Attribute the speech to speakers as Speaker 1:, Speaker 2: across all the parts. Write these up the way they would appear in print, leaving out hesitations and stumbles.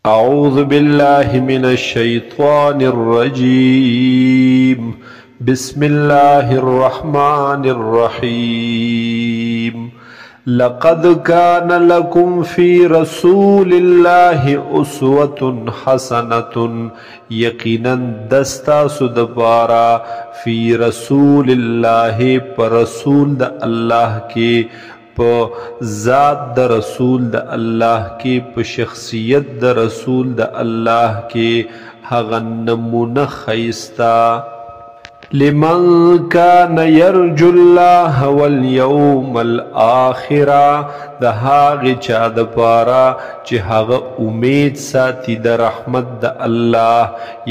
Speaker 1: أعوذ بالله من الشيطان الرجيم. بسم الله الرحمن الرحيم. لقد كان لكم في رسول الله أسوة حسنة. يقينا دستا سدبارا في رسول الله پر رسول دا اللہ کے په ذات د رسول د الله کې په شخصیت د رسول د الله کې هغه نمونه ښایسته لمن كان يرجو الله واليوم الآخرة د هغې چا دپاره چې هغه امید ساتي د رحمت د الله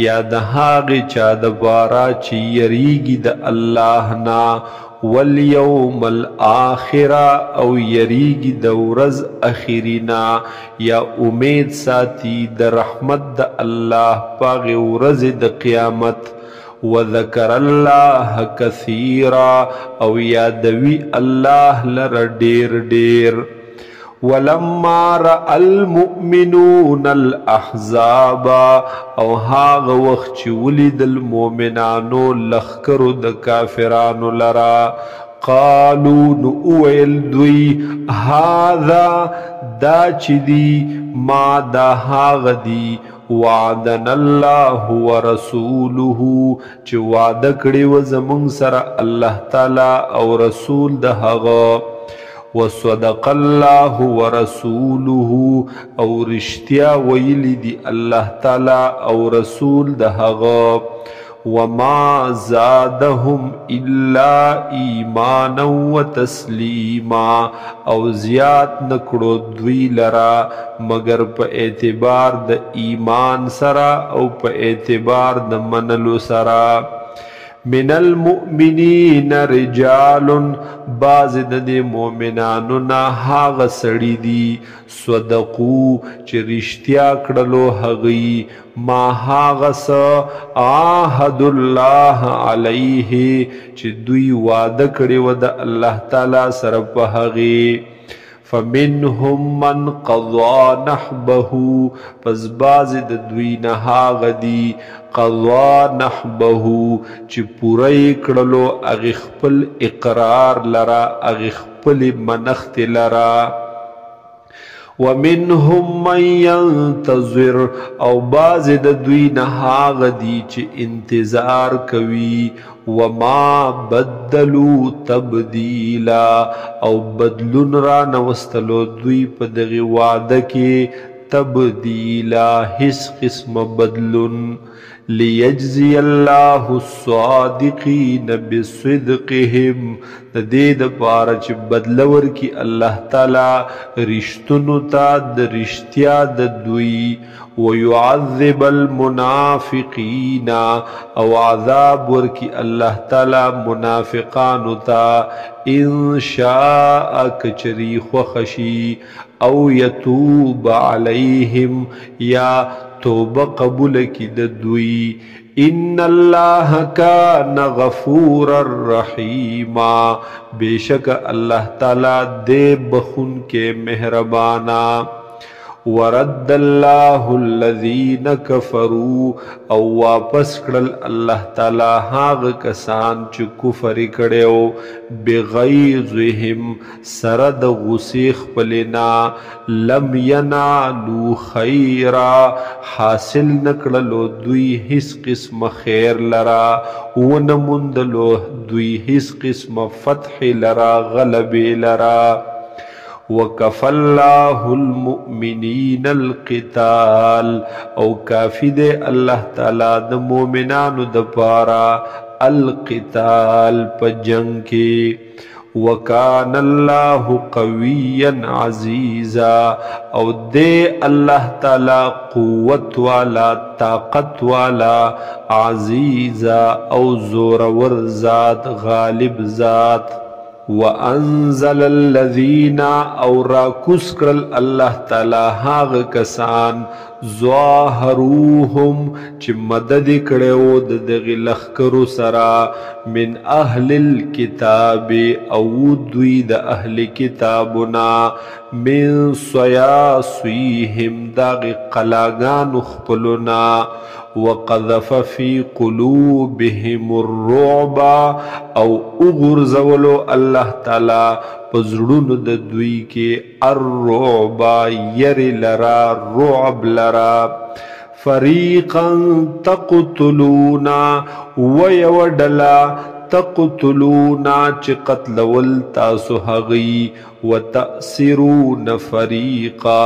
Speaker 1: یا د هغې چا دپاره چې یریږي د الله نه واليوم الآخرة او یریږي د ورځ اخرینا یا امید ساتي د رحمت د الله پاغې ورځې د قیامت وذکر الله کثیرا او یادوي الله لره ډیر ډیر ولما رأى المؤمنون الأحزاب او هاغه وخت چې ولید المؤمنانو لخکرو د کافرانو لرا قالوا نویل دوی هذا دا چې دی ما دا هاغه دی وعدنا الله ورسوله چې وعده کړی و زمونږ سره الله تعالی او رسول د هغه وصدق الله ورسوله او رشتیا ویلی دی الله تعالی او رسول د هغه وما زادهم الا ایمانا وتسلیما او زیات نکړو دوی لرا مگر په اعتبار د ایمان سره او په اعتبار د منلو سره من المؤمنین رجال باز د مؤمنانو نه هغه سړي دي صدقو چې رښتیا کړلو هغوی ما هغه څه عهد الله علیه چې دوی واده کړی و د الله تعالی سره په هغې فمنهم من قضا نحبه پس بعض د دوی نه هغه دي قضا نحبه چې پوره یې کړلو هغې خپل اقرار لره هغې خپلې منښتې لره ومنهم من ينتظر او بعض د دوی نه هغه دي چې انتظار کوي وما بدلوا تبدیلا او بدلون را نوستلو دوی په دغې واده کې تبدیلا هیڅ قسم بدلون لیجزی الله الصادقین بصدقهم د دې دپاره چې بدله ورکړي الله تعالی رښتونو ته د رښتیا د دوی ويعذب المنافقین او عذاب ورکړي الله تعالی منافقانو ته ان شاء کچری خوښه شي او یتوب علیهم یا توبه قبول کی د دوی ان الله کان غفورا رحیما بیشک الله تعالی دې بخون کې مهربانا ورد الله الذين كفروا او واپس کړل الله تعالی هغه کسان چې کفر کړو بغیظهم سره د غصې خپلنا لم ینالوا خیرا حاصل نکړلو دوی هیڅ قسم خیر لرا ونمندلو دوی هیڅ قسم فتح لرا غلبه لرا وکف الله المؤمنین القتال او کافی دے اللہ تعالی د مومنانو دپارا القتال پا جنگ کے وکان اللہ قویا عزیزا او دے اللہ تعالی قوت والا طاقت والا عزیزا او زورور ذات غالب ذات وانزل الذین او راکوس کرل اللہ تعالی هاغ کسان ظاهروهم چې مدد کړو د دغه لخکرو سرا من اهل الكتاب او دوی د اهل کتابنا من صیاصیهم دغه قلاګان خپلنا وقذف في قلوبهم الرعب او اغرزولو الله تعالی پزړونو د دوی کې الرعب ير لرا رعب لرا فريقا تقتلون ويودلا تقتلون چې قتلول تاسو هغوی وتأسرون فریقا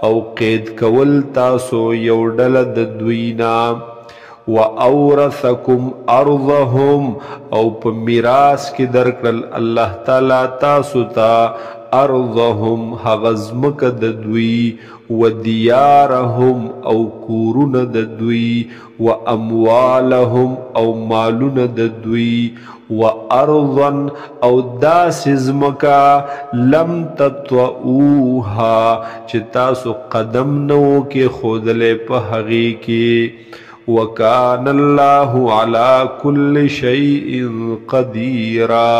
Speaker 1: او قید کول تاسو یو ډله د دوینا وأورثکم ارضهم او په میراث کې درکړل الله تعالی تاسو ته ارضهم هغه ځمکه د دوی ودیارهم او کورونه د دوی واموالهم او مالونه د دوی وارضا او داسې ځمکه لم تطؤوها چې تاسو قدم نو کې ښودلی په هغې کې وکان الله على كل شيء قديرا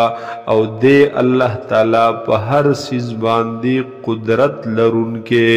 Speaker 1: او دے اللہ تعالی په هر سیز باندې قدرت لرونکے